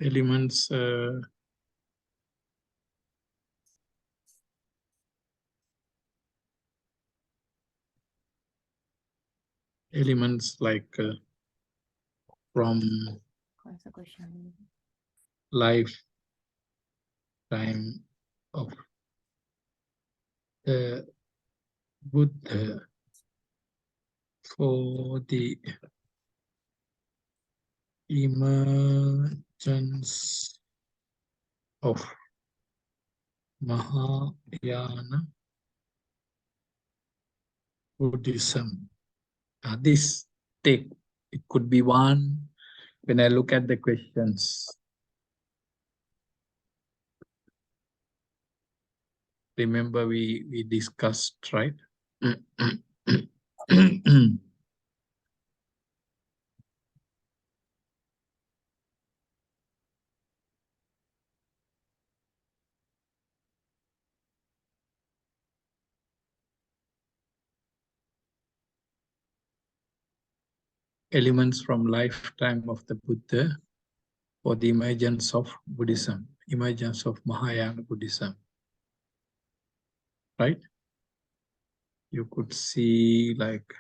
elements elements like from lifetime of the Buddha for the emergence of Mahayana Buddhism. This take, it could be one when I look at the questions. Remember we discussed, right? Elements from lifetime of the Buddha for the emergence of Buddhism, emergence of Mahayana Buddhism, right? You could see like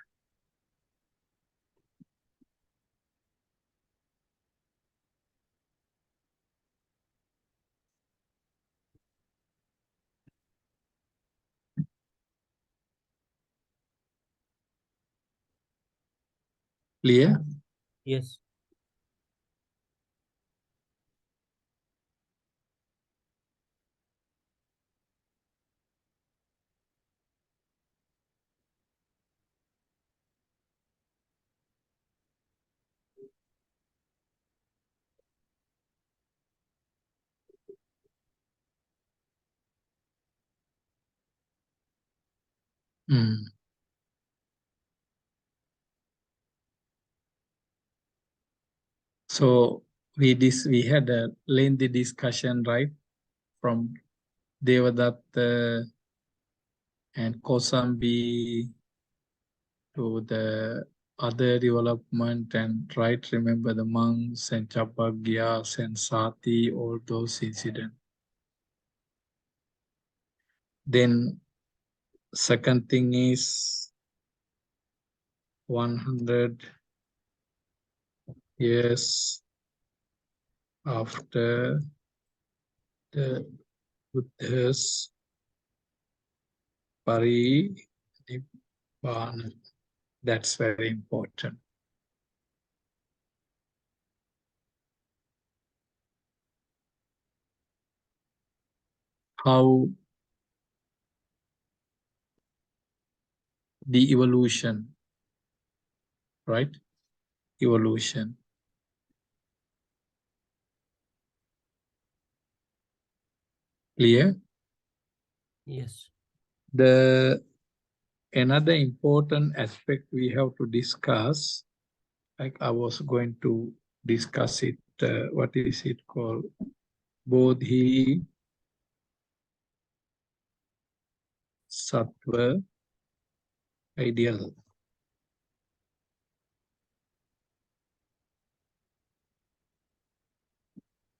clear? Yes. So we had a lengthy discussion, right? From Devadatta and Kosambi to the other development, and right, remember the monks and Chapagyas and Sati, all those incidents. Then second thing is 100 years after the Buddhas Parinibbaana. That's very important. How the evolution, right? Evolution. Clear? Yes. Another important aspect we have to discuss, like I was going to discuss it, what is it called? Bodhisattva ideal.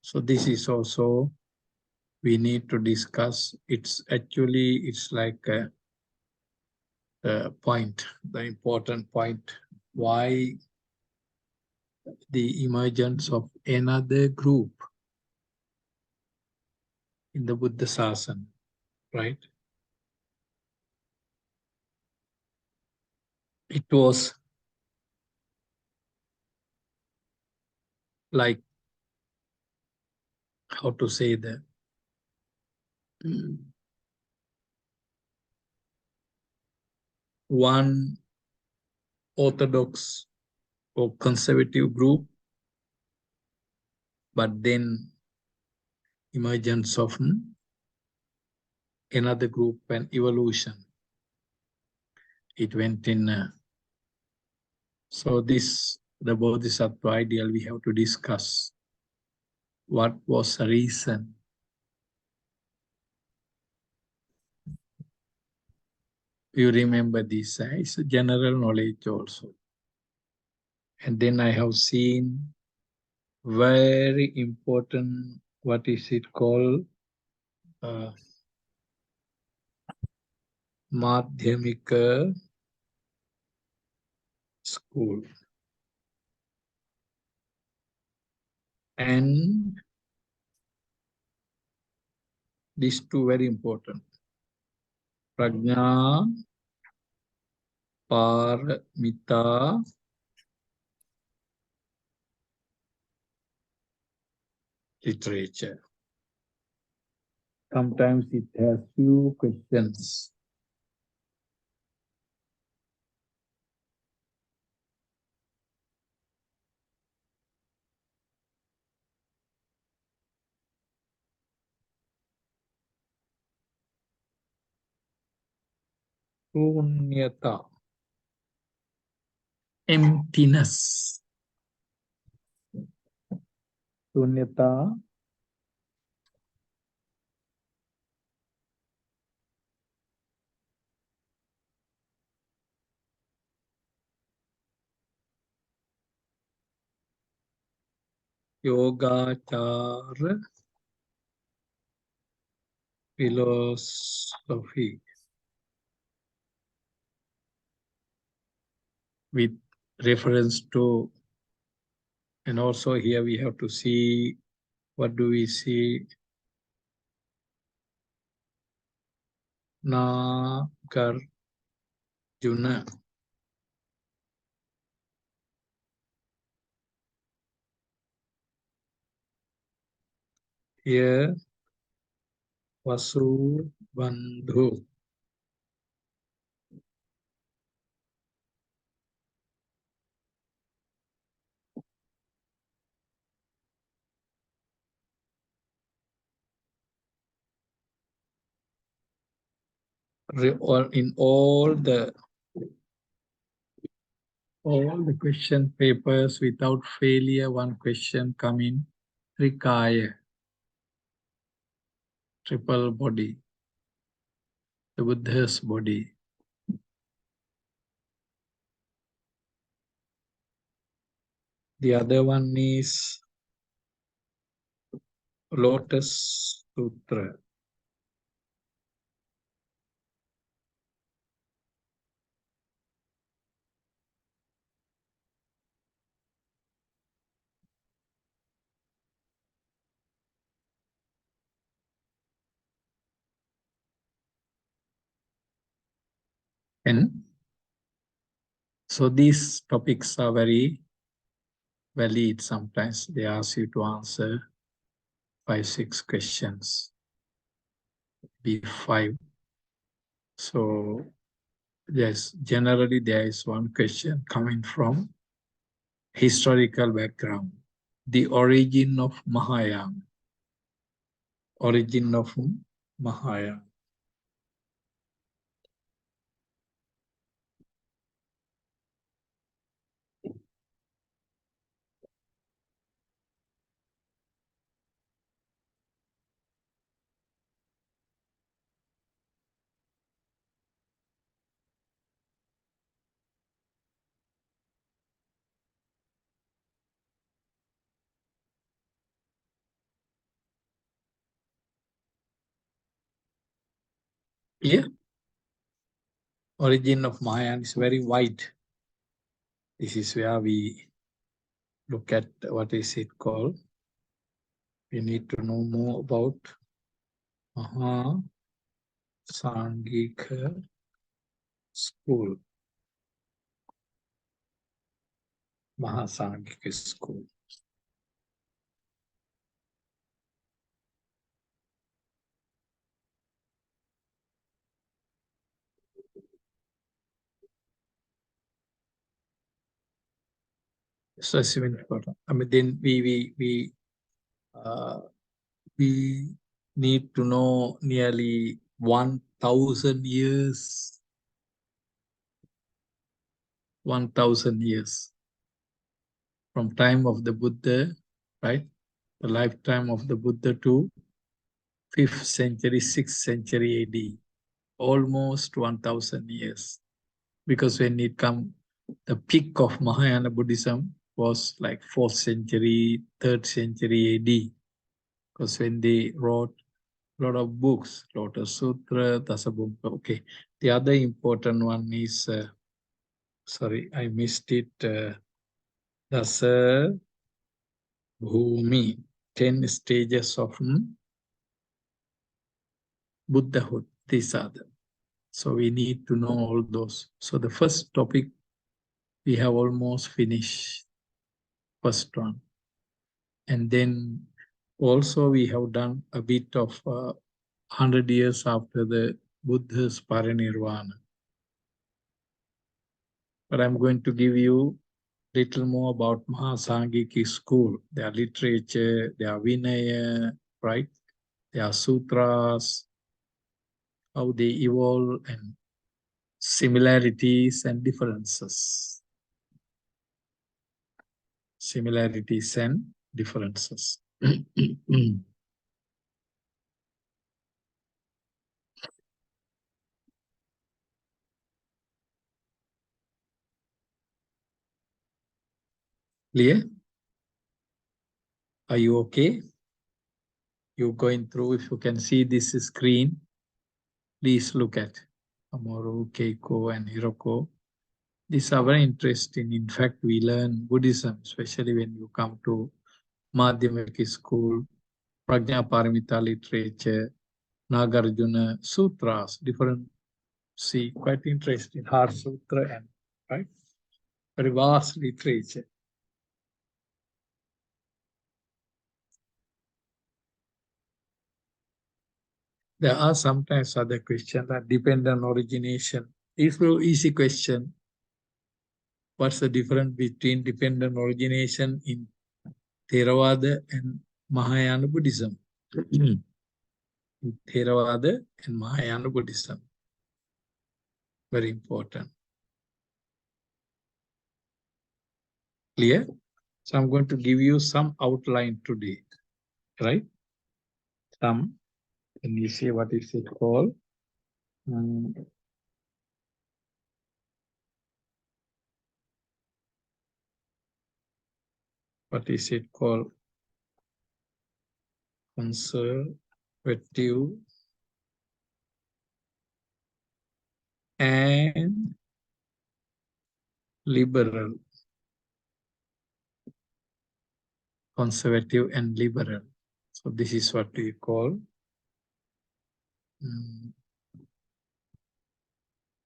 So this is also we need to discuss. It's like the point, the important point, why the emergence of another group in the Buddha Sasana, right? It was like, how to say that? One orthodox or conservative group, but then emergence of another group and evolution. It went in. So this, the Bodhisattva ideal, we have to discuss what was the reason. You remember this, it's a general knowledge also. And then I have seen very important, what is it called? Madhyamika school. And these two very important. Prajnaa, Paaramitaa, literature. Sometimes it has few questions. Sunyataa, emptiness. Sunyataa, Yogaacaara, philosophy, with reference to, and also here we have to see, what do we see? Nagarjuna. Here, Vasubandhu. Or in all the question papers, without failure, one question coming: Trikaaya, triple body, the Buddha's body. The other one is Lotus Sutra. And so these topics are very valid. Sometimes they ask you to answer 5-6 questions, be 5. So yes, generally there is one question coming from historical background. The origin of Mahayana. Origin of Mahayana. Yeah. Origin of Mahayana is very wide. This is where we look at, what is it called? We need to know more about Mahasanghika school. Mahasanghika school. So it's very important. I mean, then we need to know nearly 1,000 years. 1,000 years from time of the Buddha, right? The lifetime of the Buddha to 5th century, 6th century AD. Almost 1,000 years. Because when it comes, the peak of Mahayana Buddhism was like 4th century, 3rd century AD. Because when they wrote a lot of books, Lotus Sutra, Dasabhuka. Okay. The other important one is, sorry, I missed it. Dasa Bhumi, 10 stages of Buddhahood. These are them. So we need to know all those. So the first topic, we have almost finished. First one. And then also we have done a bit of 100 years after the Buddha's Parinirvana. But I'm going to give you little more about Mahasanghika school, their literature, their Vinaya, right? Their sutras, how they evolve, and similarities and differences. Similarities and differences. Clear? Are you okay? You're going through, if you can see this screen, please look at Amoro, Keiko, and Hiroko. These are very interesting. In fact, we learn Buddhism, especially when you come to Madhyamika school, Prajnaa Paaramitaa literature, Nagarjuna sutras, different, see, quite interesting, Heart Sutra, and right, very vast literature. There are sometimes other questions that depend on origination. It's an easy question. What's the difference between dependent origination in Theravada and Mahayana Buddhism? Theravada and Mahayana Buddhism. Very important. Clear? So I'm going to give you some outline today, right? Some, and you see what is it called? What is it called? Conservative and liberal. Conservative and liberal. So this is what we call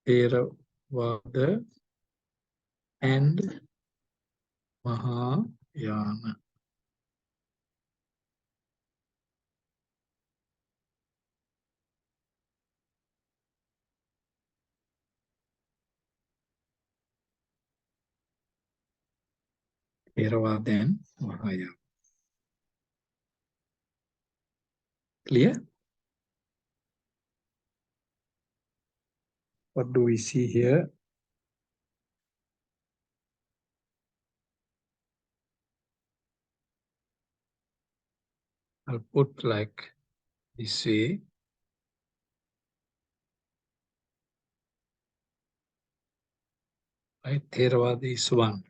Theravada and Mahayana. Theravada and Mahayana. Clear? What do we see here? I'll put like this way. Right? Theravada is one.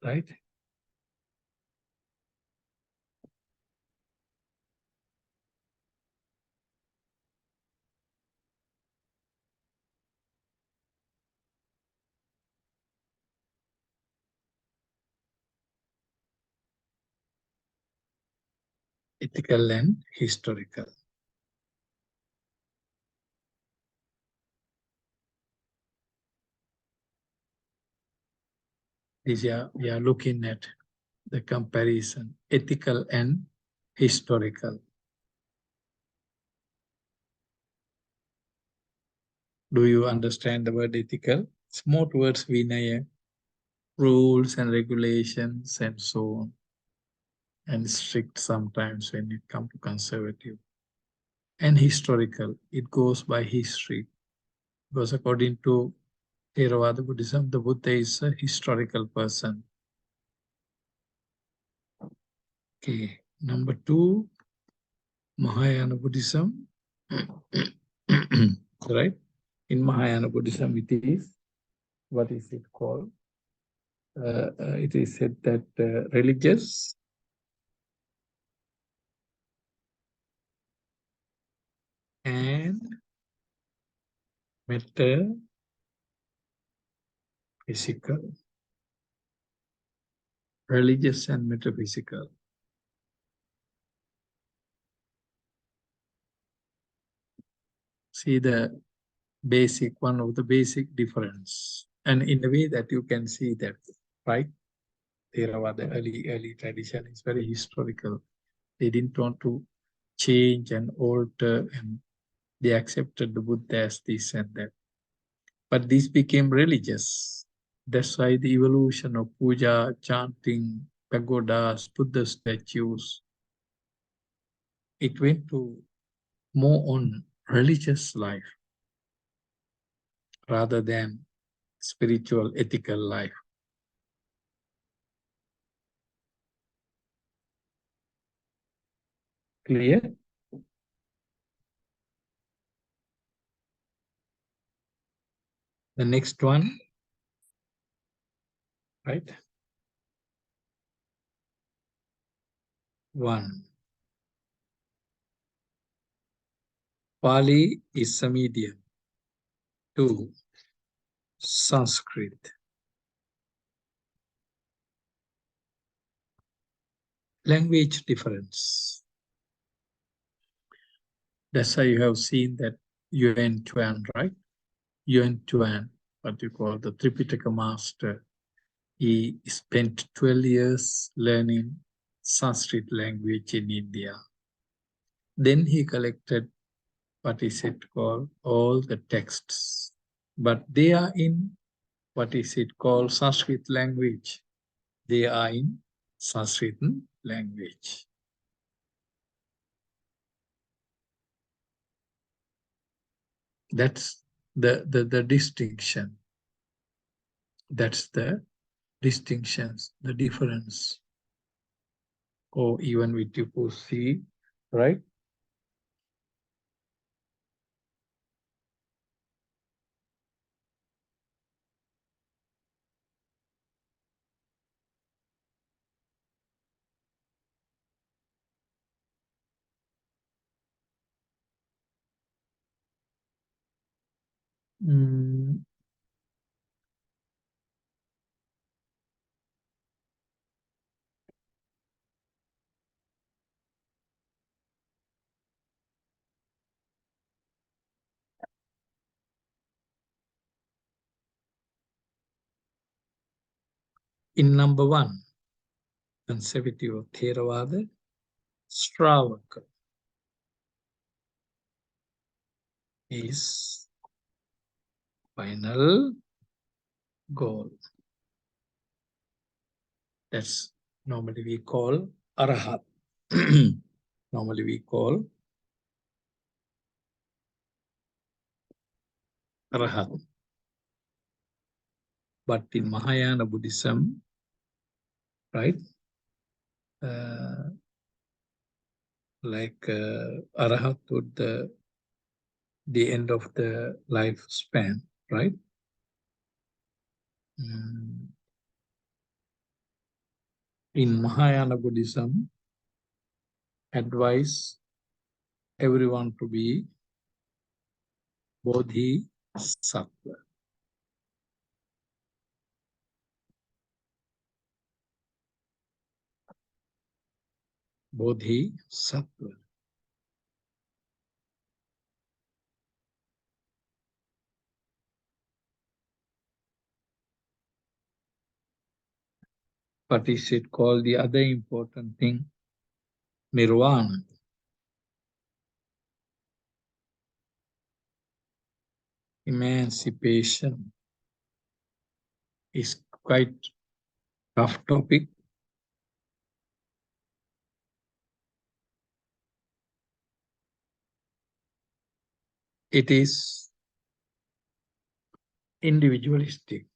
Right? Ethical and historical. We are looking at the comparison, ethical and historical. Do you understand the word ethical? It's more towards Vinaya, rules and regulations and so on. And strict sometimes when it comes to conservative. And historical, it goes by history. Because according to Theravada Buddhism, the Buddha is a historical person. Okay, number 2, Mahayana Buddhism. Right? In Mahayana Buddhism, it is, what is it called? it is said that religious and metaphysical. Religious and metaphysical. See the basic, one of the basic difference. And in a way that you can see that, right? Theravada, early tradition is very historical. They didn't want to change and alter, and they accepted the Buddha as this and that. But this became religious. That's why the evolution of puja, chanting, pagodas, Buddha statues, it went to more on religious life rather than spiritual, ethical life. Clear? The next one, right? 1. Pali is a medium. 2. Sanskrit. Language difference. That's why you have seen that Yuan Tuan, right? Yuan Tuan, what you call the Tripitaka master. He spent 12 years learning Sanskrit language in India. Then he collected, what is it called, all the texts. But they are in, what is it called, Sanskrit language. They are in Sanskrit language. That's the distinction. That's the distinctions, the difference. Or even with you see, right? Mm. In number 1, conservative of Theravada, Sravaka is final goal. That's normally we call Arahath. Normally we call Arahath. But in Mahayana Buddhism, right, like Arahath would the end of the lifespan, right? In Mahayana Buddhism, advise everyone to be Bodhisattva. Bodhisattva. What is it called? The other important thing, Nirvana. Emancipation is quite tough topic. It is individualistic.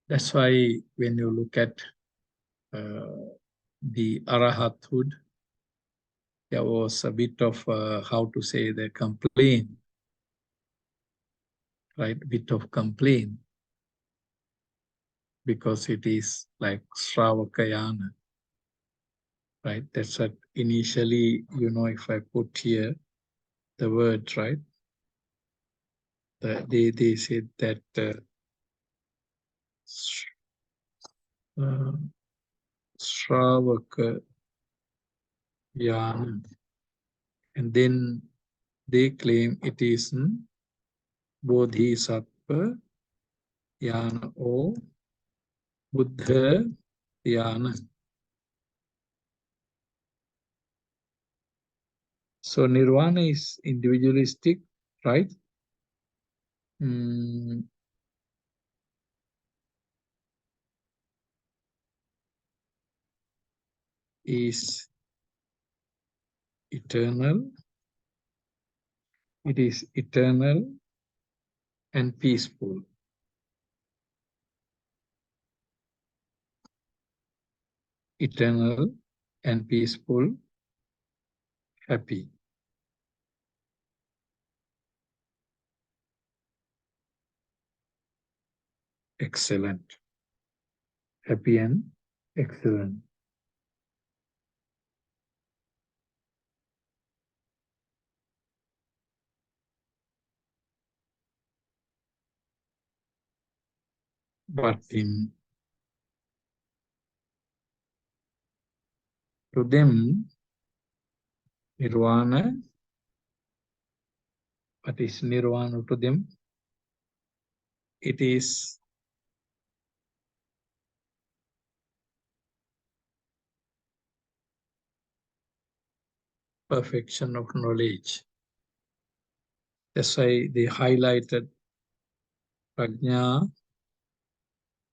That's why when you look at the Arahathood, there was a bit of, how to say, the complaint, right? Bit of complaint, because it is like Sravaka Yaana, right? That's what initially, if I put here the word, right? They said that uh, Sravaka Yaana, and then they claim it is Bodhisattva Yaana or Buddha Yaana. So Nirvana is individualistic, right? Is eternal. It is eternal and peaceful. Eternal and peaceful, happy. Excellent. Happy and excellent. But to them, Nirvana, what is Nirvana to them? It is perfection of knowledge. That's why they highlighted Prajnaa,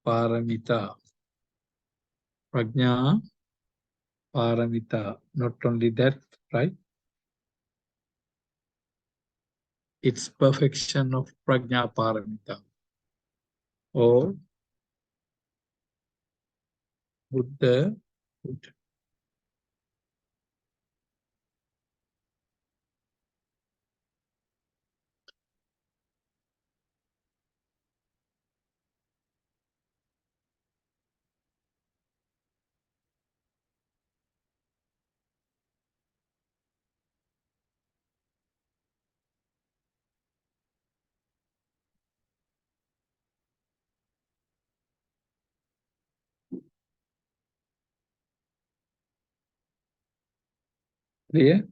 Paaramitaa. Prajnaa, Paaramitaa. Not only that, right? It's perfection of Prajnaa Paramita or Buddha. Clear?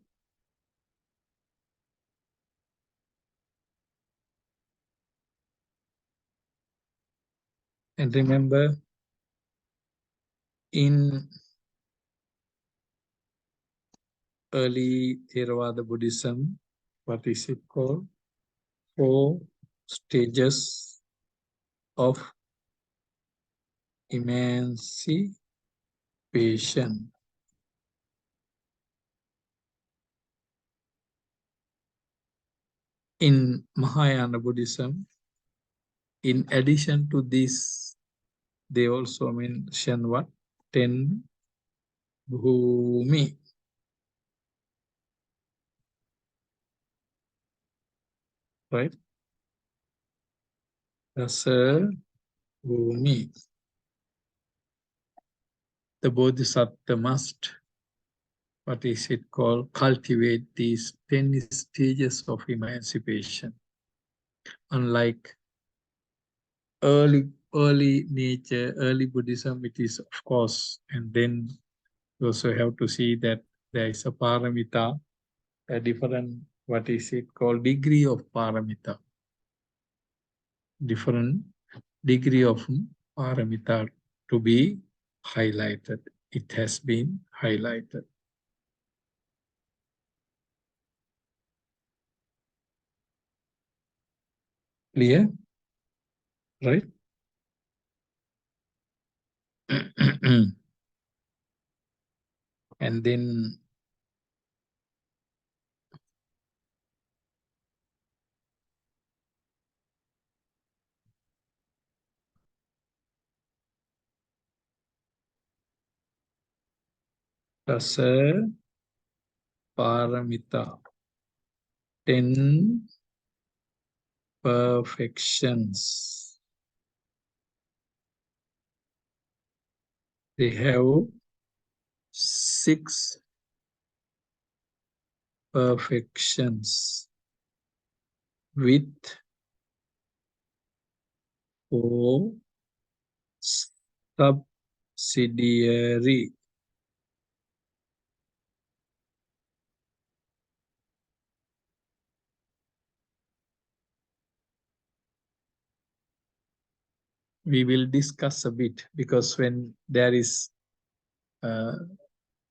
And remember, in early Theravada Buddhism, what is it called? 4 stages of emancipation. In Mahayana Buddhism, in addition to this, they also mention what? 10 Bhumi. Right? Rasa Bhumi. The Bodhisattva must, what is it called, cultivate these 10 stages of emancipation. Unlike early nature, early Buddhism, it is of course, and then you also have to see that there is a paramita, a different, what is it called, degree of paramita. Different degree of paramita to be highlighted. It has been highlighted. Clear? Right? And then rasa Paaramitaa, 10 perfections. They have 6 perfections with 4 subsidiary. We will discuss a bit, because when there is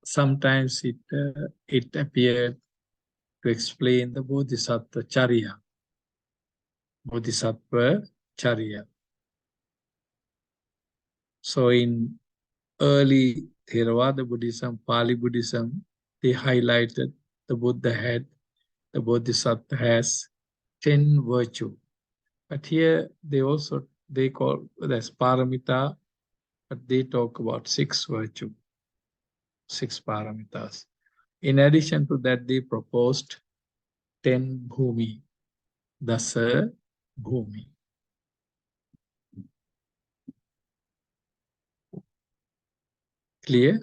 sometimes it appeared to explain the Bodhisattva Charya. Bodhisattva Charya. So in early Theravada Buddhism, Pali Buddhism, they highlighted the Bodhisattva has 10 virtues. But here they call that's Paaramitaa, but they talk about 6 virtues, 6 Paaramitas. In addition to that, they proposed 10 Bhumi, Dasa Bhumi. Clear?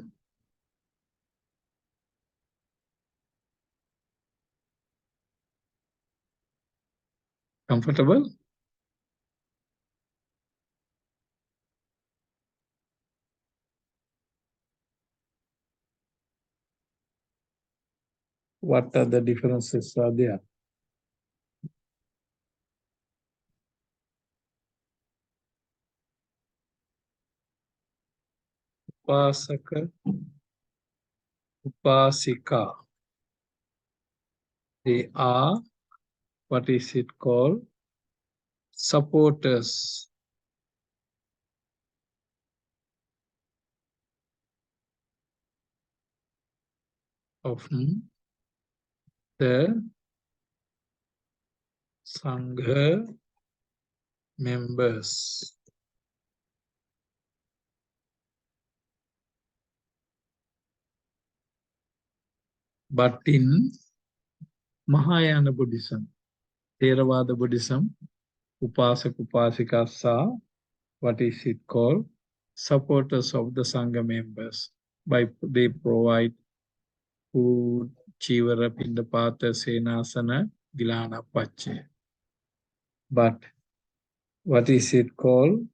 Comfortable? What are the differences are there? Upasaka, Upasika. They are, what is it called? Supporters. Of the Sangha members. But in Mahayana Buddhism, Theravada Buddhism, Upasak Upasikas are, what is it called? Supporters of the Sangha members. They provide food, chivara, pindapata, senasana, gilana, pache. But what is it called?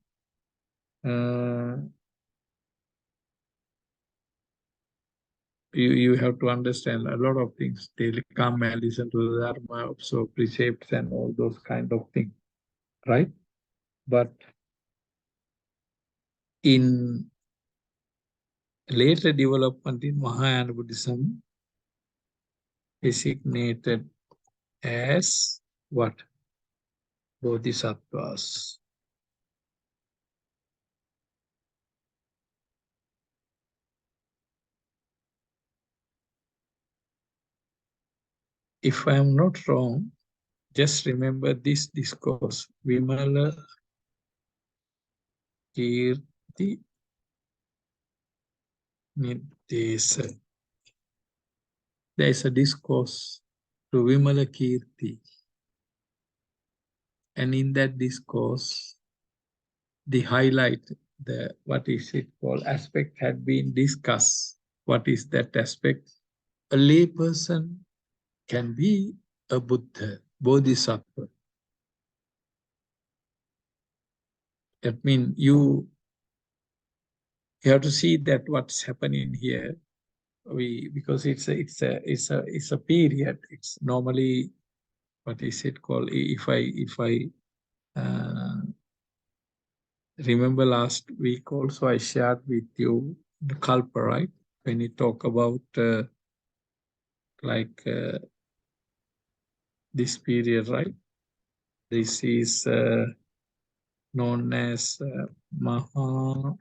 You have to understand a lot of things. They come and listen to the Dharma, observe precepts and all those kind of things, right? But in later development in Mahayana Buddhism, designated as what? Bodhisattvas. If I am not wrong, just remember this discourse. Vimala Kirti Nirdesa. There is a discourse to Vimala Kirti. And in that discourse, the highlight, the what is it called, aspect had been discussed. What is that aspect? A lay person can be a Buddha, Bodhisattva. That means you have to see that what's happening here. Because it's a period. It's normally, what is it called? If I remember last week also I shared with you the kalpa, right? When you talk about this period, right? This is known as Mahavaddha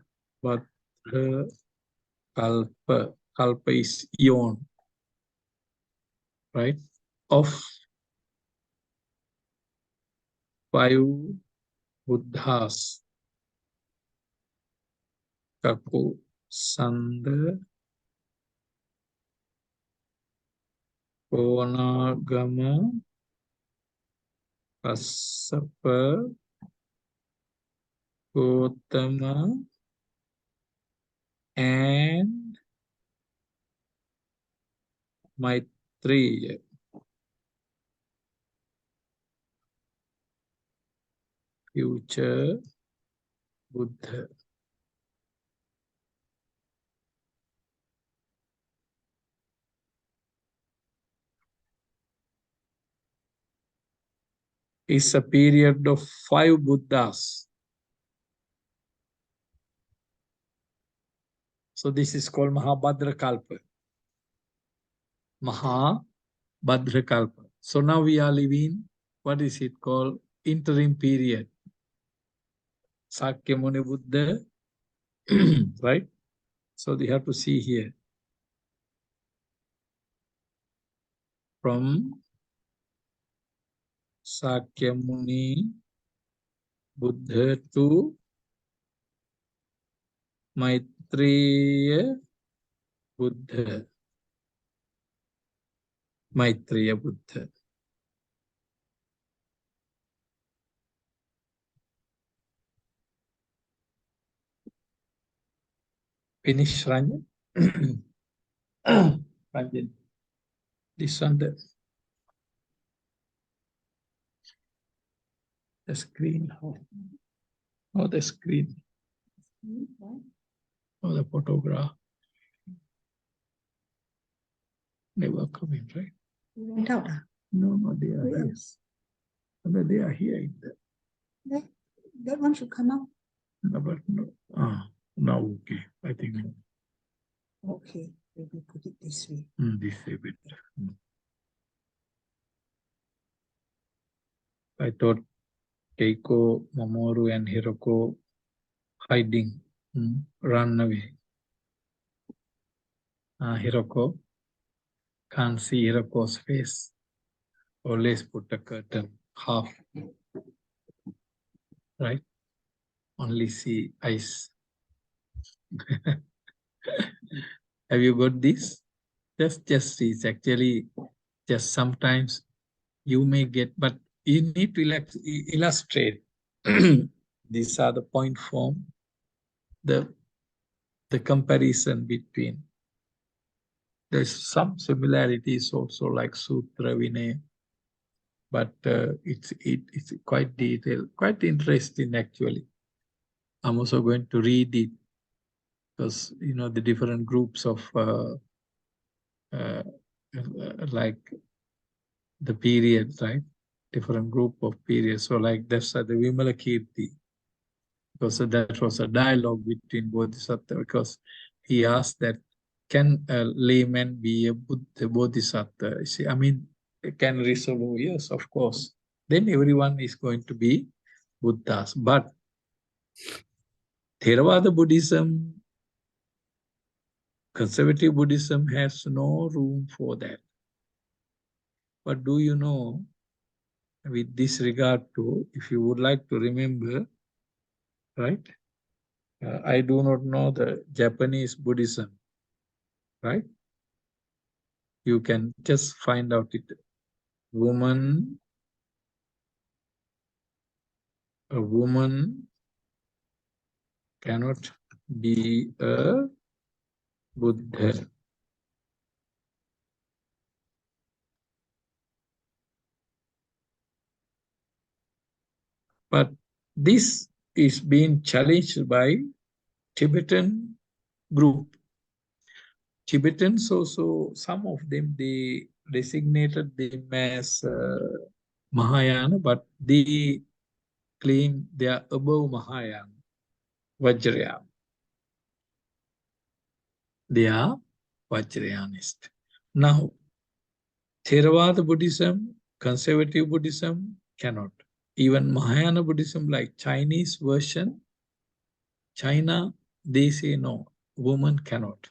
Kalpa. Kalpa is eon, right? Of 5 Buddhas. Kaku, Sanda, Konagama, Kassapa, Gotama, and Maitreya. Future Buddha. Is a period of 5 Buddhas. So this is called Mahabhadra Kalpa. Mahabhadra Kalpa. So now we are living, what is it called? Interim period. Sakyamuni Buddha, right? So we have to see here. From Sakyamuni Buddha to Maitreya Buddha. Maitreya Buddha. Finish, Ranjan? Ranjan. This one, the screen. Oh, the screen. Oh, the photograph. They were coming, right? No, they are here. No, they are here. In the... That one should come out. No, but no. Now, okay. I think. Okay, maybe put it this way. This way better. I thought Keiko, Mamoru, and Hiroko hiding, run away. Hiroko can't see Hiroko's face. Always put a curtain half, right? Only see eyes. Have you got this? Just see. It's actually just sometimes you may get, but you need to illustrate. These are the point form, the comparison between. There's some similarities also like Sutra, Vinaya, but it's quite detailed, quite interesting actually. I'm also going to read it because the different groups of like the periods, right? Different group of periods. So like that's the Vimalakirti, because that was a dialogue between Bodhisattva, because he asked that, can a layman be a Bodhisattva? You see, I mean, can resolve? Yes, of course. Then everyone is going to be Buddhas. But Theravada Buddhism, conservative Buddhism has no room for that. But do you know, with this regard to, if you would like to remember, right? I do not know the Japanese Buddhism, right? You can just find out it. A woman cannot be a Buddha. But this is being challenged by Tibetan group. Tibetans also, some of them, they designated them as Mahayana, but they claim they are above Mahayana, Vajrayana. They are Vajrayanist. Now, Theravada Buddhism, conservative Buddhism cannot. Even Mahayana Buddhism, like Chinese version, China, they say no, woman cannot.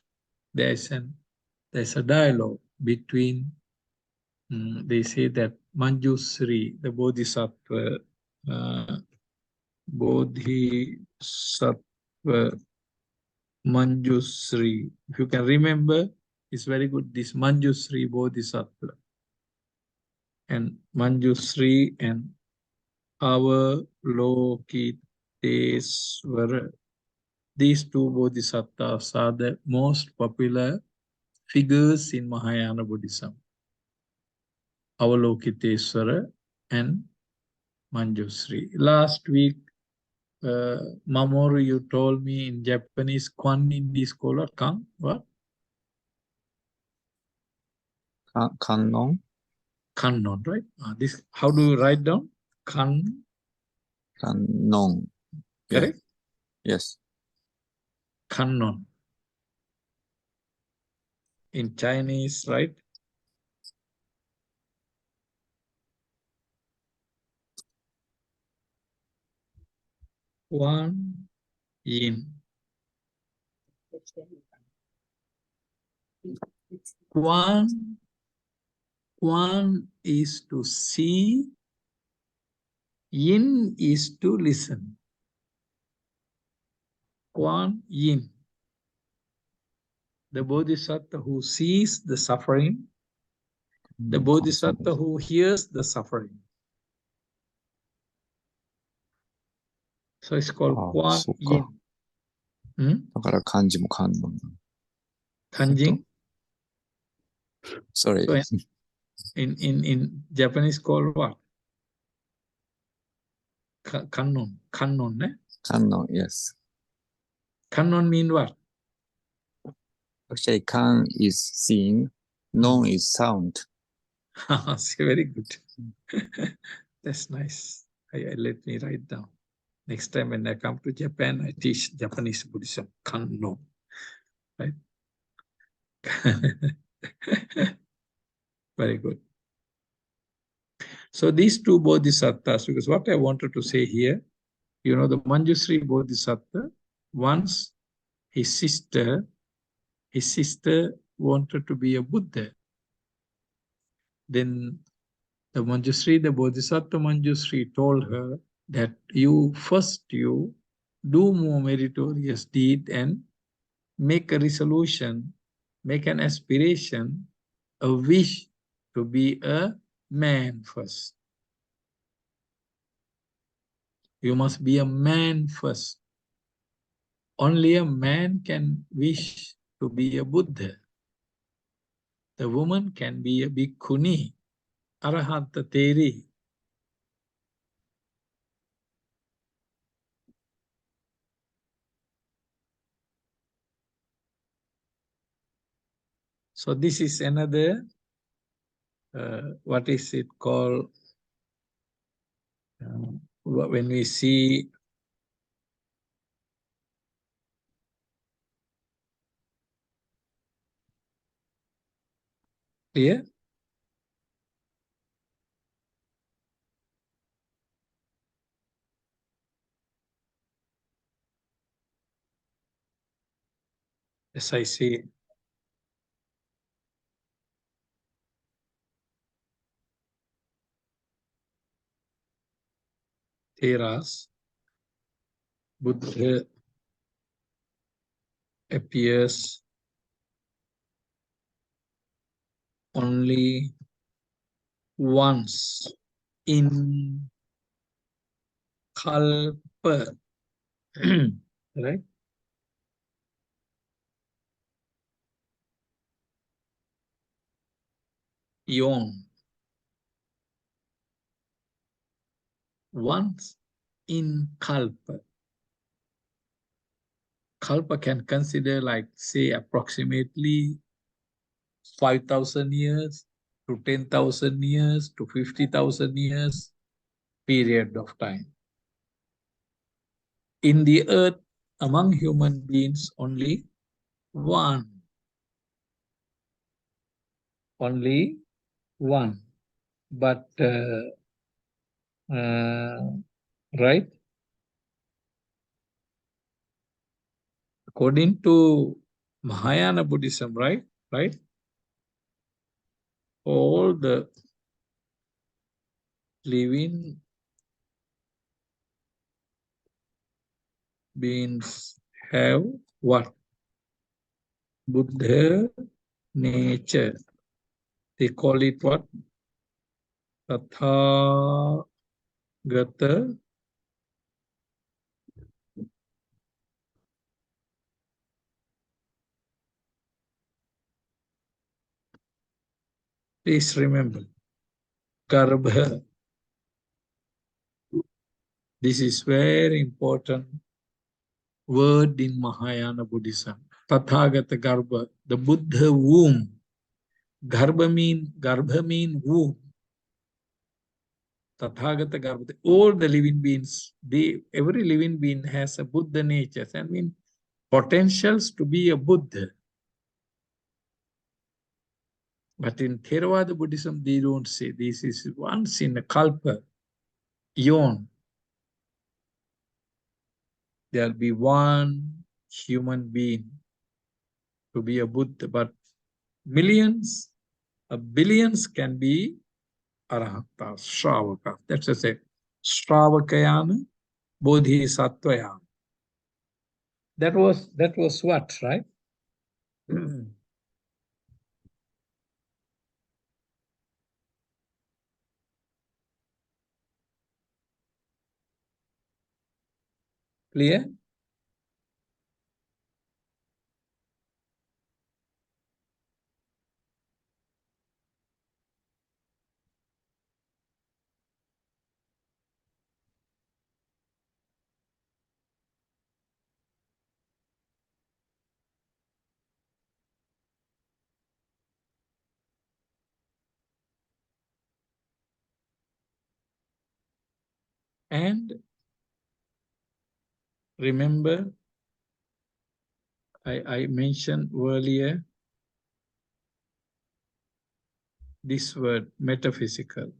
There's a dialogue between, they say that Manjusri, the Bodhisattva, Manjusri. If you can remember, it's very good, this Manjusri Bodhisattva. and Manjusri and Avalokitesvara. These two bodhisattvas are the most popular figures in Mahayana Buddhism. Avalokitesvara and Manjusri. Last week, Mamoru, you told me in Japanese, Kwan in this scholar, Kan, what? Kannon. Kannon, right? This, how do you write down? Kannon, correct? Yes. Kannon. In Chinese, right? Kuan Yin. Kuan is to see, Yin is to listen. Kuan Yin. The Bodhisattva who sees the suffering, the Bodhisattva who hears the suffering. So it's called Kuan Yin. だから漢字も観音。Kanjin. Sorry. So in Japanese called what? Kannon. Kannon, eh? Kannon, yes. Kannon mean what? Actually, kan is seeing, non is sound. Very good. That's nice. Let me write down. Next time when I come to Japan, I teach Japanese Buddhism. Kannon. Right? Very good. So these two bodhisattvas, because what I wanted to say here, you know, the Manjusri Bodhisattva, once his sister wanted to be a Buddha. Then the Manjusri, the Bodhisattva Manjusri told her that you do more meritorious deed and make a resolution, make an aspiration, a wish to be a man first. You must be a man first. Only a man can wish to be a Buddha. The woman can be a bhikkhuni, Arahath Teri. So this is another, what is it called? When we see here, as I say, Theras, Buddha appears only once in kalpa, right? Yon. Once in kalpa. Kalpa can consider like, say, approximately 5,000 years to 10,000 years to 50,000 years period of time. In the earth, among human beings, only one. Only one. But, right? According to Mahayana Buddhism, right? All the living beings have what? Buddha nature. They call it what? Tathagata please remember, Garbha. This is very important word in Mahayana Buddhism. Tathagata Garbha, the Buddha womb. Garbha mean womb. Tathagata Garbha. All the living beings, every living being has a Buddha nature. I mean, potentials to be a Buddha. But in Theravada Buddhism, they don't say this is once in a kalpa, eon. There'll be one human being to be a Buddha, but millions, billions can be Arahath, Sravaka. That's to say, Sravaka Yaana, Bodhisattva Yaana. That was what, right? Clear? And remember, I mentioned earlier this word, metaphysical.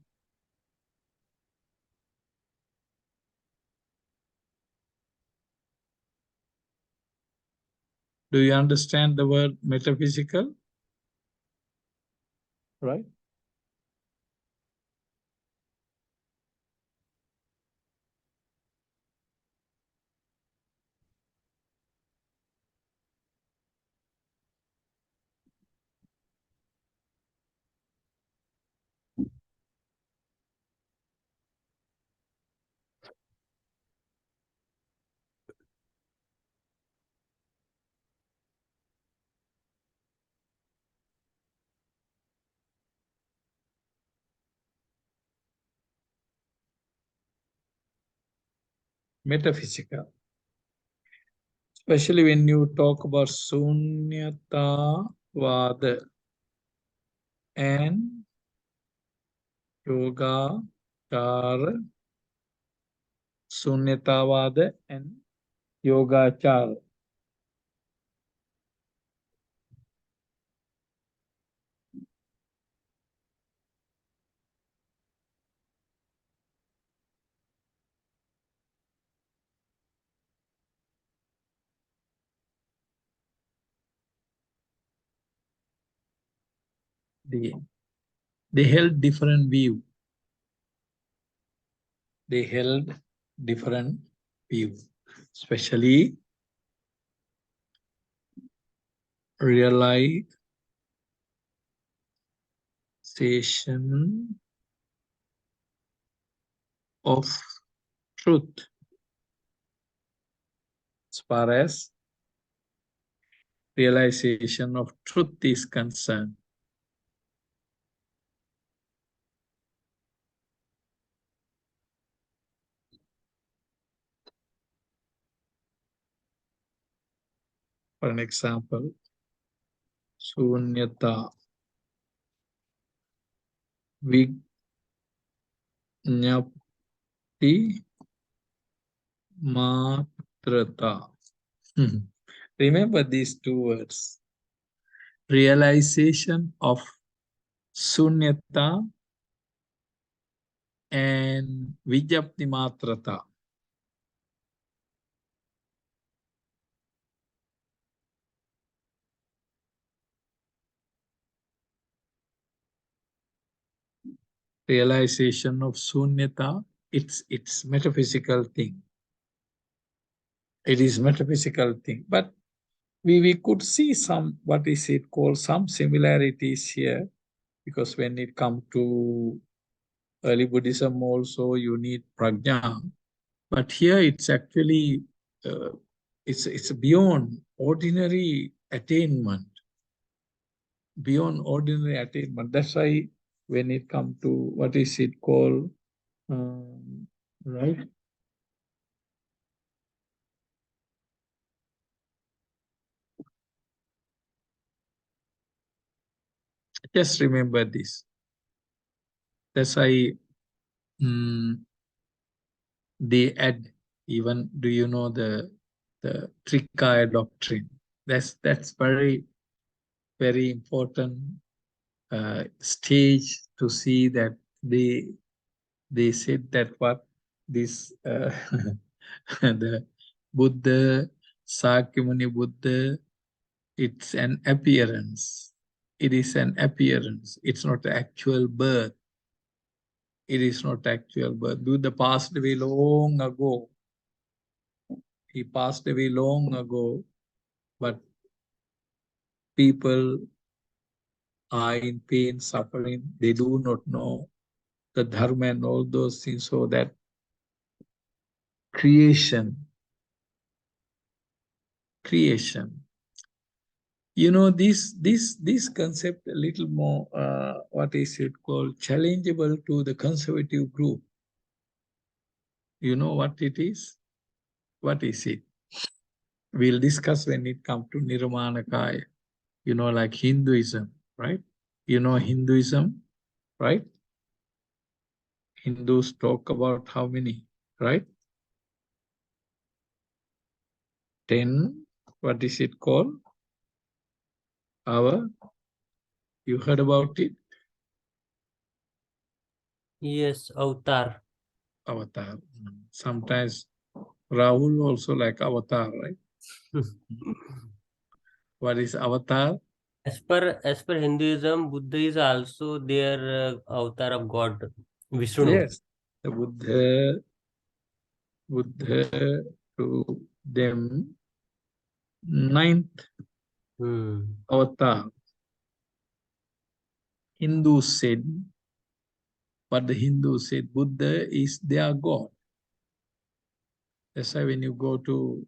Do you understand the word metaphysical? Right? Metaphysical. Especially when you talk about Sunyataa Vada and Yogaacaara, Sunyataa Vada and Yogaacaara. They held different view. They held different view, especially realization of truth. As far as realization of truth is concerned, for an example, Sunyata, Vijñapti, Matrata. Remember these two words. Realization of Sunyata and Vijñapti Matrata. Realization of Sunyata, it's metaphysical thing. It is metaphysical thing. But we could see some, what is it called, some similarities here, because when it comes to early Buddhism also you need Prajnaa. But here it's actually, it's beyond ordinary attainment. Beyond ordinary attainment. That's why when it comes to, what is it called, right? Just remember this. That's why they add, even, do you know the Trikaaya doctrine? That's very, very important stage to see that they said that what this the Buddha, Sakyamuni Buddha, it's an appearance. It is an appearance. It's not the actual birth. It is not actual birth. Buddha passed away long ago. He passed away long ago, but people are in pain, suffering. They do not know the dharma and all those things, so that creation. You know, this concept a little more, what is it called, challengeable to the conservative group. You know what it is? What is it? We'll discuss when it comes to Nirvana. You know, like Hinduism, right? You know Hinduism, right? Hindus talk about how many, right? 10, what is it called? You heard about it? Yes, avatar. Avatar. Sometimes Rahul also like avatar, right? What is avatar? As per Hinduism, Buddha is also their avatar of God, Vishnu. Yes, the Buddha to them, 9th avatar. Hindus said, but the Hindus said Buddha is their God. That's why when you go to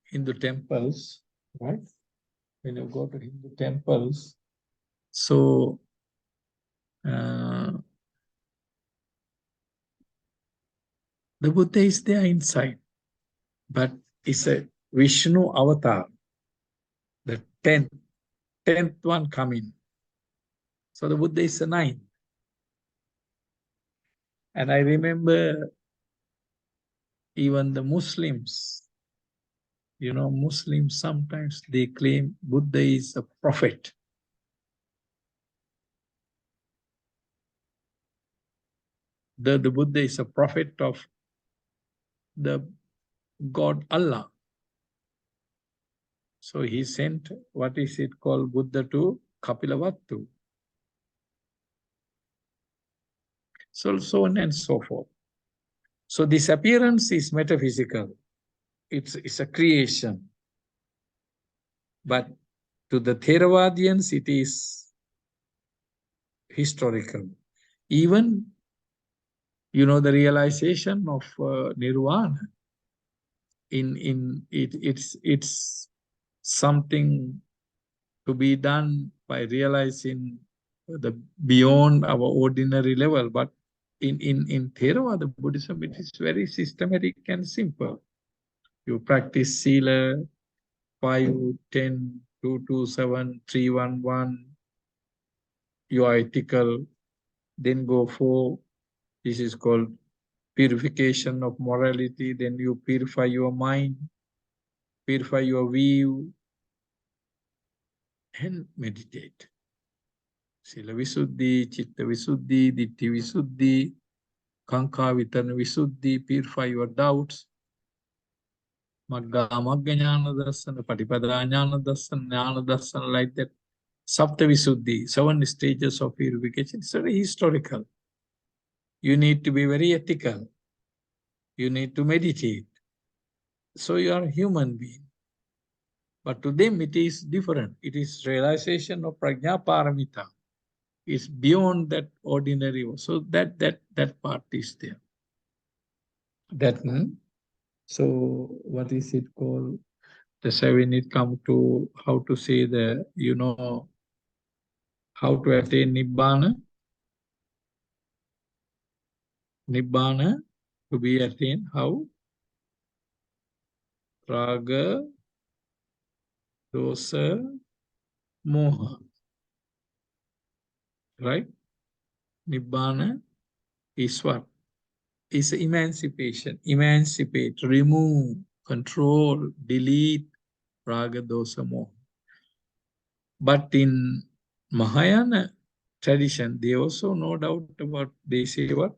Hindu temples, right? When you go to Hindu temples, so the Buddha is there inside, but it's a Vishnu avatar, the 10th one coming. So the Buddha is the 9th. And I remember even the Muslims, you know, Muslims sometimes they claim Buddha is a prophet. The Buddha is a prophet of the God Allah. So he sent, what is it called, Buddha to Kapilavattu. So on and so forth. So this appearance is metaphysical. It's a creation. But to the Theravadians, it is historical. Even, you know, the realization of Nirvana, it's something to be done by realizing the beyond our ordinary level. But in Theravada Buddhism, it is very systematic and simple. You practice Sila, 5, 10, 2, 2, 7, 3, 1, 1. You are ethical. Then go 4. This is called purification of morality. Then you purify your mind, purify your view, and meditate. Sila Visuddhi, Chitta Visuddhi, Ditti Visuddhi, Kanka Vitarna Visuddhi, purify your doubts. Magga Magga Jnana Darsana, Patipada Jnana Darsana, like that. Sapta Visuddhi, 7 stages of purification. It's very historical. You need to be very ethical. You need to meditate. So you are a human being. But to them it is different. It is realization of Prajnaa Paaramitaa. It's beyond that ordinary. So that part is there. That so what is it called? That's why when it comes to how to say the, how to attain Nibbana. Nibbana to be attained, how? Raga, dosa, moha. Right? Nibbana is what? Is emancipation. Emancipate, remove, control, delete raga, dosa, moha. But in Mahayana tradition, they also no doubt about, they say what?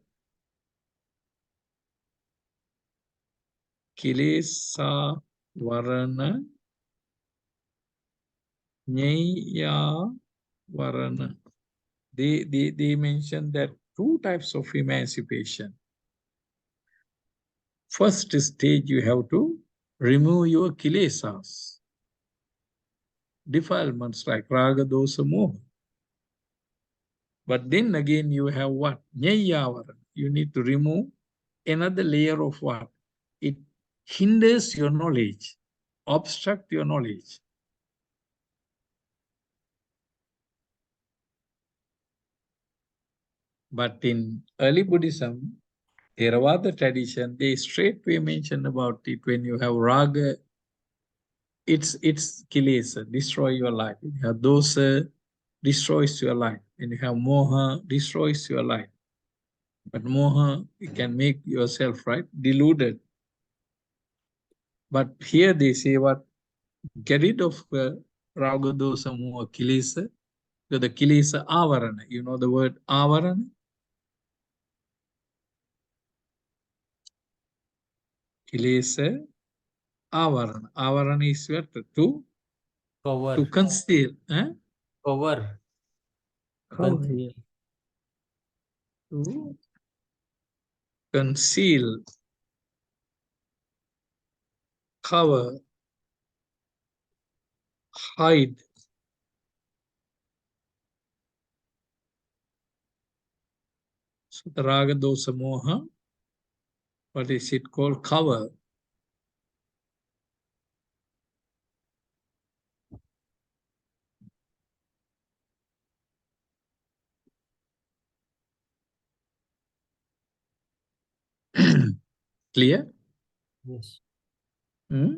Kilesa varana nyaya varana. They mention that two types of emancipation. First stage, you have to remove your kilesas, defilements like raga, dosa, moha. But then again, you have what? Nyaya. You need to remove another layer of what? It hinders your knowledge, obstruct your knowledge. But in early Buddhism, Theravada tradition, they straightway mention about it. When you have raga, it's kilesa, destroy your life. When you have dosa, destroys your life. When you have moha, destroys your life. But moha, you can make yourself, right, deluded. But here they say what? Get rid of raga, dosa, moha, kilesa. So the kilesa avarana. You know the word avarana? Kilesa avarana. Avarana is what? To Cover. conceal. Cover. Cover, yeah. To conceal, cover, hide. So the raga, dosa, moha, what is it called? Cover. Clear? Yes. Hmm?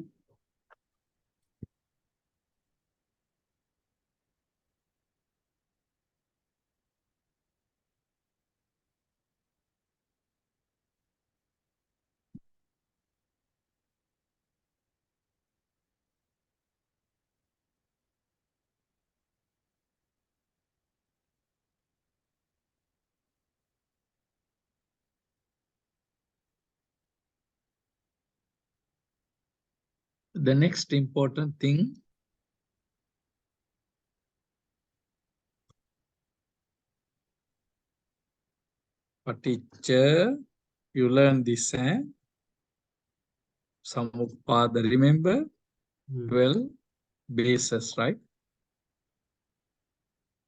The next important thing, paticca, you learn this, Samuppada, remember? 12 bases, right?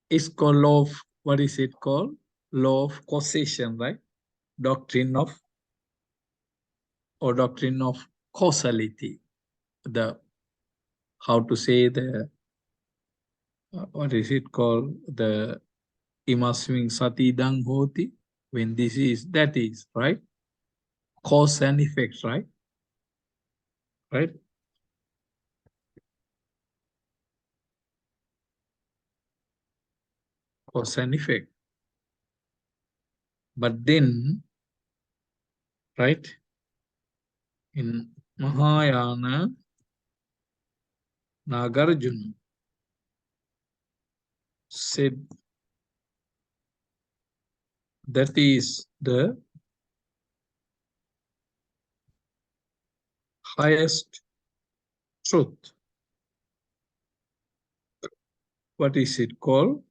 It's called law of, what is it called? Law of causation, right? Doctrine of, or doctrine of causality. The, how to say the, what is it called? The imasming sati dang hoti. When this is, that is, right? Cause and effect, right? Right? Cause and effect. But then, right, in Mahayana, Nagarjuna said that is the highest truth. What is it called?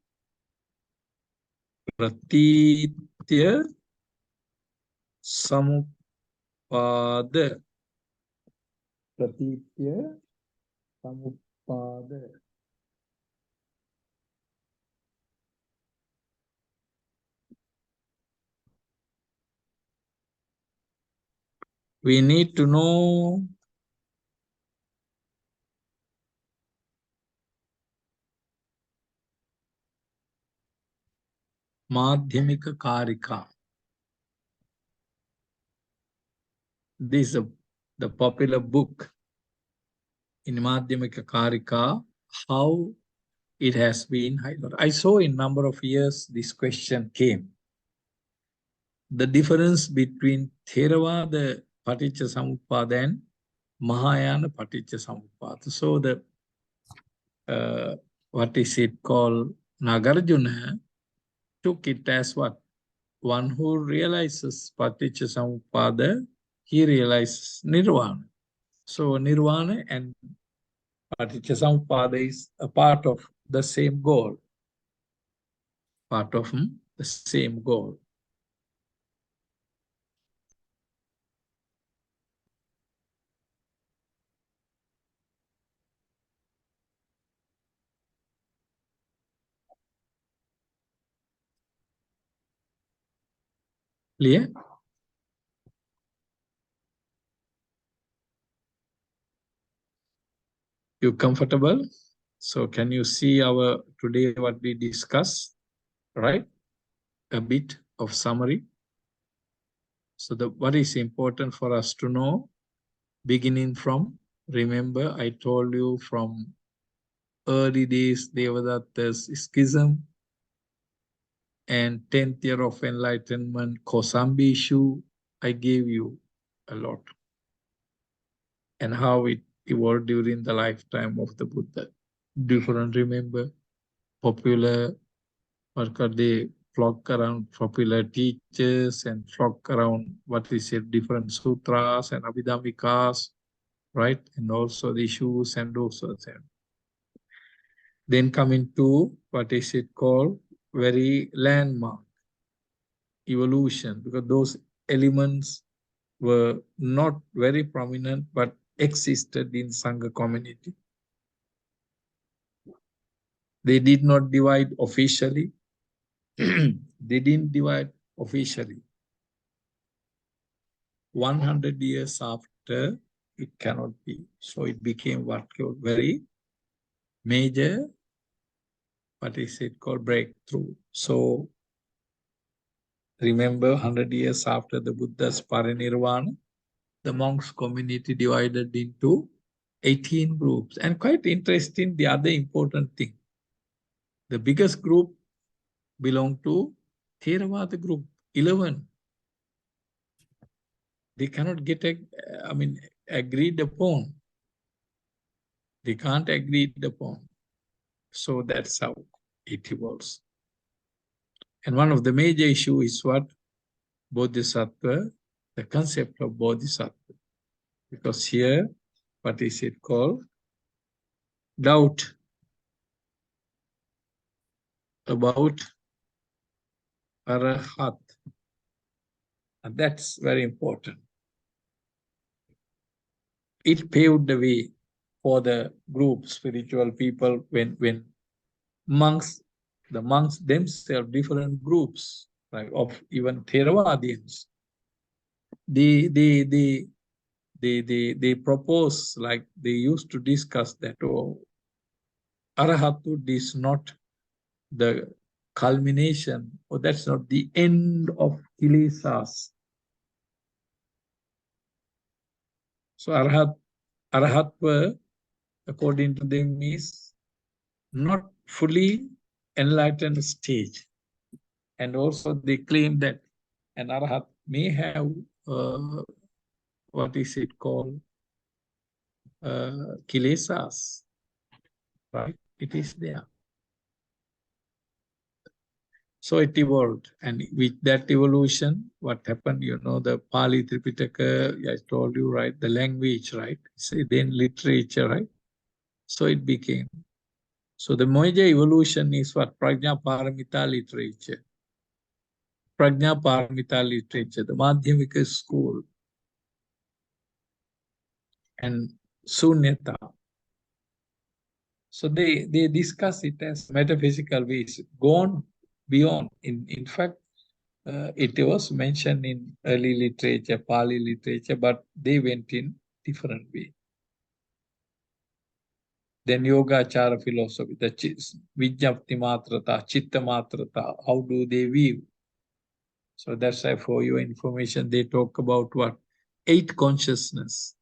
Pratitya Samupada. Pratitya Samupada. We need to know Madhyamika Karika. This is the popular book in Madhyamika Karika, how it has been highlighted. I saw in number of years this question came. The difference between Theravada Paticcasamuppada and Mahayana Paticcasamuppada. So the what is it called? Nagarjuna took it as what? One who realizes Paticcasamuppada, he realizes Nirvana. So Nirvana and Paticcasamuppada is a part of the same goal. Part of the same goal. Clear? You comfortable? So can you see our today what we discuss, right? A bit of summary. So what is important for us to know, beginning from, remember I told you from early days, Devadatta's schism, and 10th year of enlightenment, Kosambi issue, I gave you a lot. And how it evolved during the lifetime of the Buddha. Different, remember, popular, they flock around popular teachers and flock around what is it, different sutras and abhidhamikas, right? And also the issues and also them. Then coming to what is it called? Very landmark evolution, because those elements were not very prominent but existed in Sangha community. They did not divide officially. They didn't divide officially. 100 years after, it cannot be. So it became what called very major, what is it called, breakthrough. So remember, 100 years after the Buddha's Parinirvaana, the monks community divided into 18 groups. And quite interesting, the other important thing, the biggest group belonged to Theravada group, 11. They cannot get, agreed upon. They can't agree upon. So that's how it evolves. And one of the major issues is what? Bodhisattva, the concept of Bodhisattva. Because here, what is it called? Doubt about Arahath. And that's very important. It paved the way for the group, spiritual people, when monks, the monks themselves, different groups, like of even Theravadians, they propose, like they used to discuss that, oh, Arahathood is not the culmination, or that's not the end of kilesas. So Arahatva, according to them, is not fully enlightened stage. And also they claim that an Arahat may have, what is it called, kilesas, right? It is there. So it evolved, and with that evolution, what happened, you know, the Pali Tripitaka, I told you, right, the language, right, then literature, right, so it became. So the major evolution is what? Prajnaa Paaramitaa literature. Prajnaa Paaramitaa literature, the Madhyamika school, and Sunyataa. So they discuss it as metaphysical ways, gone beyond. In fact, It was mentioned in early literature, Pali literature, but they went in different way. Then Yogaacaara philosophy, the Vijnapti Matrata, Chitta Matrata, how do they view? So that's why for your information, they talk about what? 8 consciousness.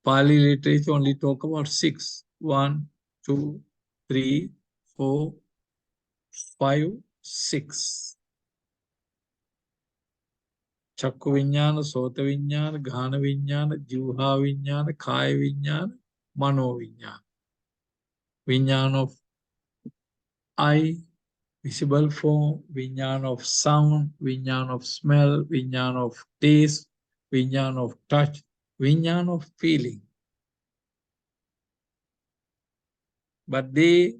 Pali literature only talk about 6. 1, 2, 3, 4, 5, 6. Chakku Vijnana, Sota Vijnana, Ghana Vijnana, Juha Vijnana, Kaya Vijnana, Mano Vijnana. Vijnana of eye, visible form, Vijnana of sound, Vijnana of smell, Vijnana of taste, Vijnana of touch, Vijnana of feeling. But they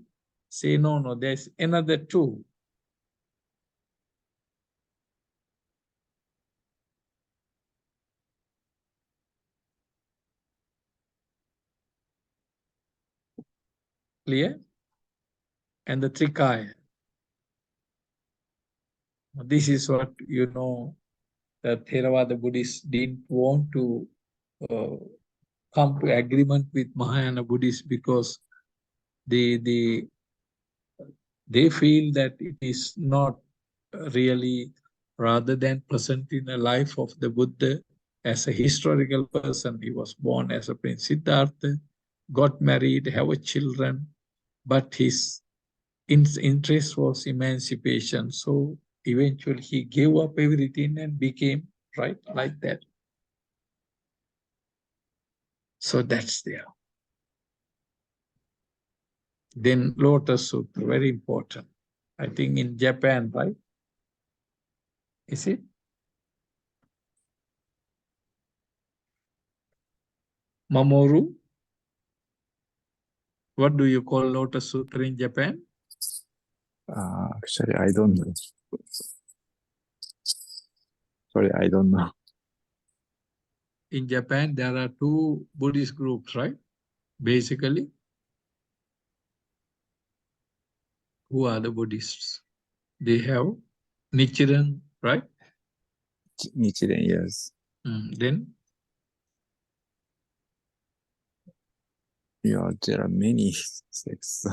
say, no, there's another 2. Clear? And the Trikaaya. This is what, the Theravada Buddhists didn't want to come to agreement with Mahayana Buddhists because they feel that it is not really, rather than presenting a life of the Buddha as a historical person. He was born as a Prince Siddhartha, got married, have children, but his interest was emancipation. So eventually he gave up everything and became right like that. So that's there. Then Lotus Sutra, very important. I think in Japan, right? Is it? Mamoru? What do you call Lotus Sutra in Japan? Actually, I don't know. Sorry, I don't know. In Japan, there are 2 Buddhist groups, right? Basically, who are the Buddhists? They have Nichiren, right? Nichiren, yes. Then? Yeah, there are many sects.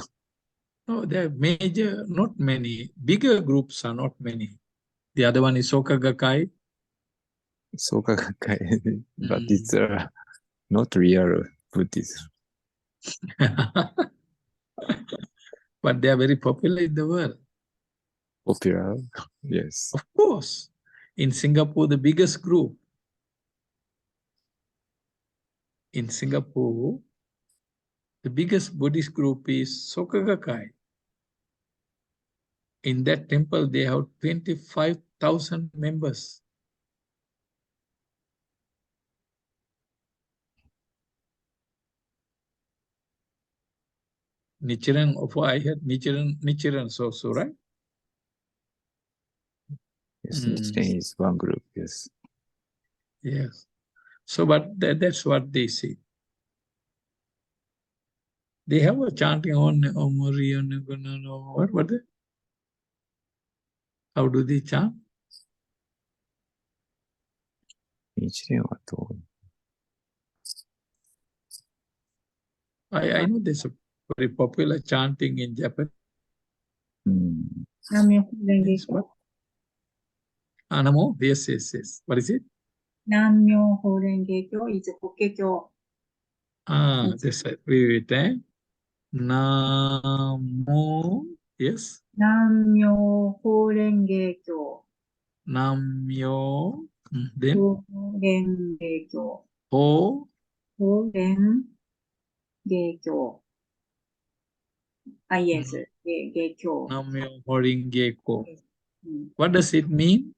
No, there are major, not many. Bigger groups are not many. The other one is Soka Gakkai. Soka Gakkai, but it's not real Buddhism. But they are very popular in the world. Popular, yes. Of course. In Singapore, the biggest group. In Singapore, the biggest Buddhist group is Soka Gakkai. In that temple, they have 25,000 members. Nichiren, I had Nichiren's also, right? Yes, Nichiren is one group, yes. Yes. So, but that's what they say. They have a chanting on what? How do they chant? Nichirenはどう? I know there's a very popular chanting in Japan. Namyo Yes, what? Namo? Yes. What is it? Namyo Horingyeko is Hokkekyo. That's right. Wait. Namo. Yes. Namyo Horingyeko. Namyo. Then Horingyeko. Ho. Horingyeko. Yes. Gekyo. Namyo Horingyeko. Mm. What does it mean?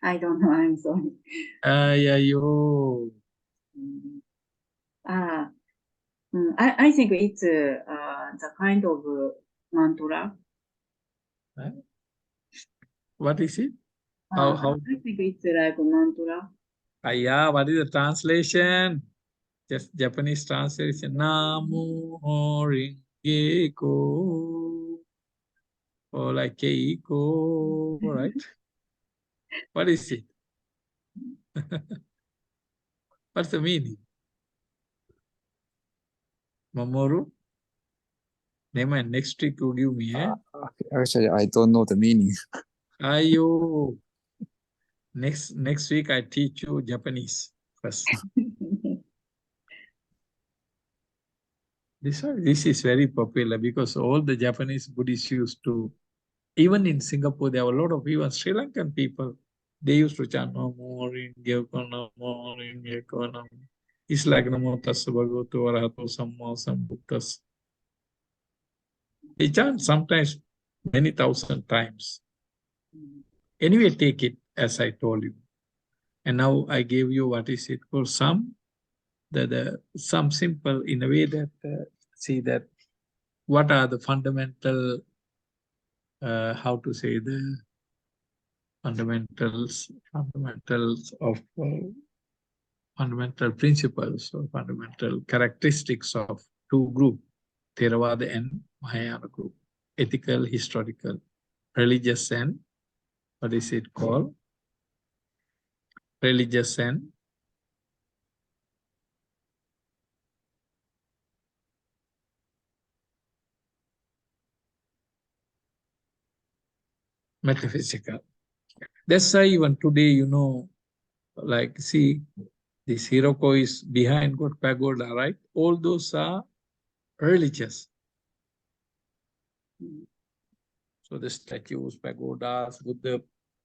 I don't know. I'm sorry. Ayayo. I think it's the kind of mantra. What is it? How? I think it's like a mantra. What is the translation? Just Japanese translation. Namo Horingyeko. or like Keiko, right? What is it? What's the meaning? Mamoru? Name next week you give me, eh? Actually, I don't know the meaning. Ayo. Next week I teach you Japanese first. This is very popular because all the Japanese Buddhists used to, even in Singapore, there were a lot of even Sri Lankan people. They used to chant Namo Horingyeko, Namo Horingyeko, Namo. It's like Namo Tassa Bhagavato Arahato Samma Sambuddhassa. They chant sometimes many thousand times. Anyway, take it as I told you. And now I gave you what is it called? Some simple in a way that see that what are the fundamental, how to say the fundamentals of fundamental principles or fundamental characteristics of two groups, Theravada and Mahayana group, ethical, historical, religious and what is it called? Religious and metaphysical. That's why even today, you know, like see, this Hiroko is behind God pagoda, right? All those are religious. So the statues, pagodas, Buddha,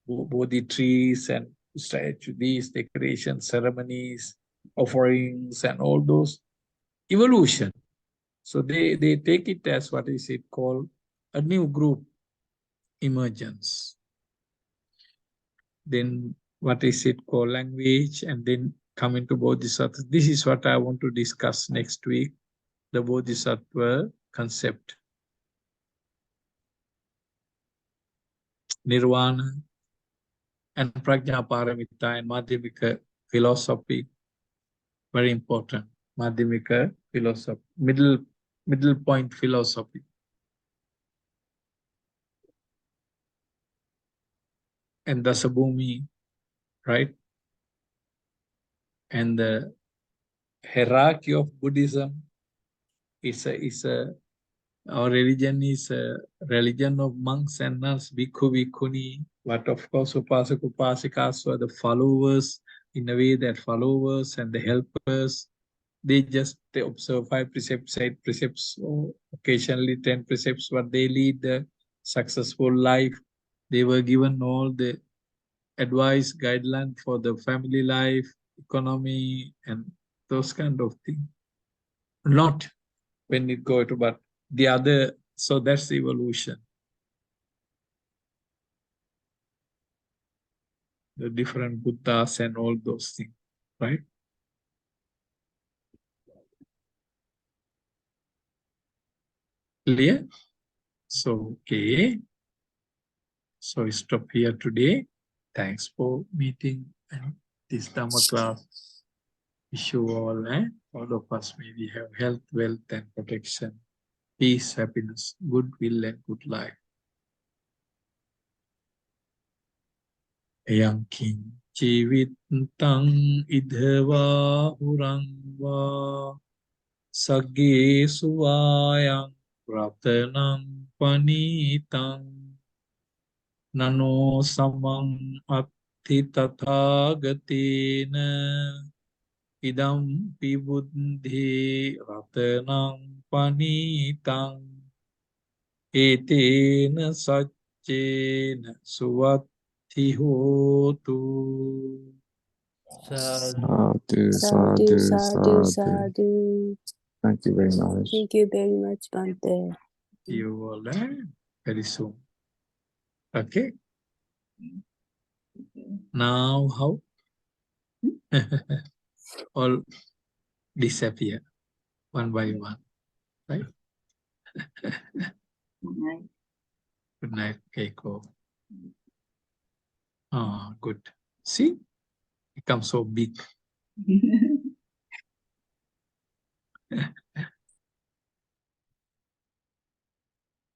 Bodhi trees and statue, these decorations, ceremonies, offerings, and all those evolution. So they take it as what is it called? A new group, emergence. Then what is it called? Language, and then come into Bodhisattva. This is what I want to discuss next week, the Bodhisattva concept. Nirvana and Prajnaa Paaramitaa and Madhyamika philosophy, very important. Madhyamika philosophy, middle point philosophy. And that's a Bhumi, right? And the hierarchy of Buddhism our religion is a religion of monks and nuns, bhikkhu, bhikkhuni, but of course upasak, upasikas were the followers, in a way that followers and the helpers, they observe 5 precepts, 8 precepts, or occasionally 10 precepts, but they lead the successful life. They were given all the advice, guideline for the family life, economy, and those kind of things. Not when it go to, but the other, so that's the evolution. The different Buddhas and all those things, right? Clear? So, okay. So we stop here today. Thanks for meeting and this Dhamma class. Wish you all of us may we have health, wealth, and protection, peace, happiness, goodwill, and good life. Yankin Jivitang idhava hurangva Sagge suvayang ratanang panitang Nano samang atti tathagatena Idam pibuddhi ratanang panitang Etena saccena suvatti hotu. Sadhu. Sadhu, Sadhu, sadhu, sadhu, sadhu. sadhu. Thank you very much. Thank you very much, Bhante. See you all very soon. Okay. Now how? All disappear one by one, right? Good night, Keiko. Ah, good. See, become so big.